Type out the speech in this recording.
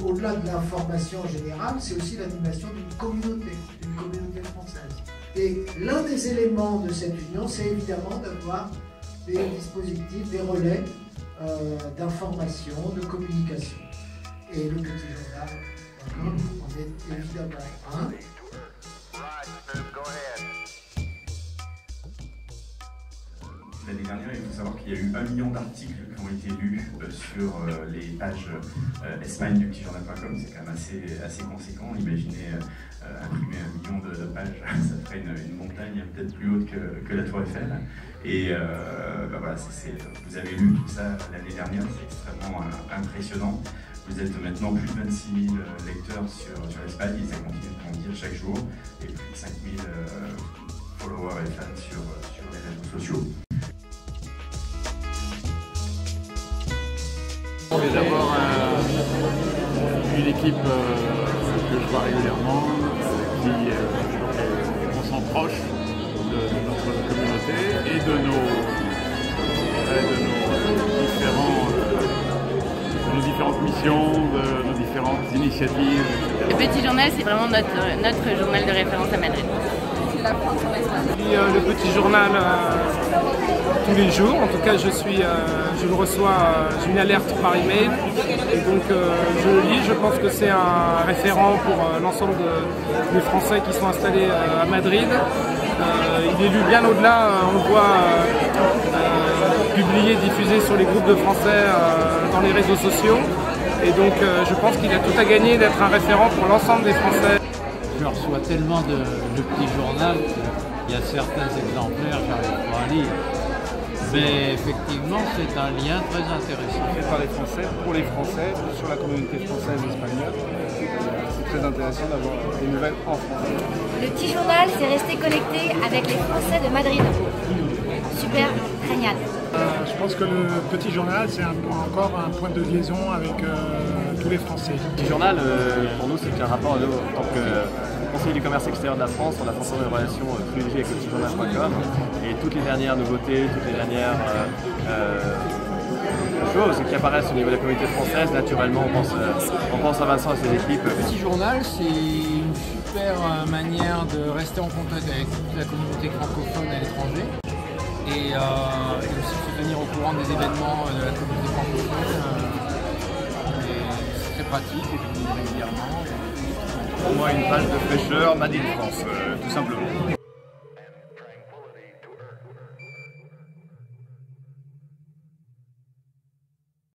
Au-delà de l'information générale, c'est aussi l'animation d'une communauté française. Et l'un des éléments de cette union, c'est évidemment d'avoir des dispositifs, des relais d'information, de communication. Et le petit journal, on est évidemment un. L'année dernière, il faut savoir qu'il y a eu 1 million d'articles qui ont été lus sur les pages Espagne du petitjournal.com. C'est quand même assez conséquent. Imaginez imprimer 1 million de pages, ça ferait une montagne peut-être plus haute que la Tour Eiffel. Et voilà, vous avez lu tout ça l'année dernière, c'est extrêmement impressionnant. Vous êtes maintenant plus de 26 000 lecteurs sur l'Espagne, et ça continue de grandir chaque jour. Et plus de 5 000 followers et fans sur les réseaux sociaux. D'avoir une équipe que je vois régulièrement, on s'en proche de notre communauté et de nos différentes missions, de nos différentes initiatives, etc. Le Petit Journal, c'est vraiment notre journal de référence à Madrid. Le Petit Journal tous les jours, en tout cas je le reçois, j'ai une alerte par email et donc je le lis. Je pense que c'est un référent pour l'ensemble des Français qui sont installés à Madrid. Il est lu bien au-delà, on le voit publié, diffusé sur les groupes de Français dans les réseaux sociaux et donc je pense qu'il a tout à gagner d'être un référent pour l'ensemble des Français. Je reçois tellement de Petit Journal qu'il y a certains exemplaires que j'arrive pas à lire. Mais effectivement, c'est un lien très intéressant. Fait par les Français, pour les Français, sur la communauté française et espagnole. C'est très intéressant d'avoir des nouvelles en français. Le Petit Journal, c'est rester connecté avec les Français de Madrid. Super, génial. Je pense que le Petit Journal, c'est encore un point de liaison avec tous les Français. Le Petit Journal, pour nous, c'est un rapport à nous en tant que conseiller du commerce extérieur de la France. On a forcément une relation privilégiée avec le petitjournal.com et toutes les dernières nouveautés, toutes les dernières choses qui apparaissent au niveau de la communauté française, naturellement, on pense à Vincent et ses équipes. Le Petit Journal, c'est une super manière de rester en contact avec toute la communauté francophone à l'étranger et aussi se tenir au courant des événements de la communauté francophone. C'est très pratique et publié régulièrement. Pour moi, une page de fraîcheur, Made in France, tout simplement.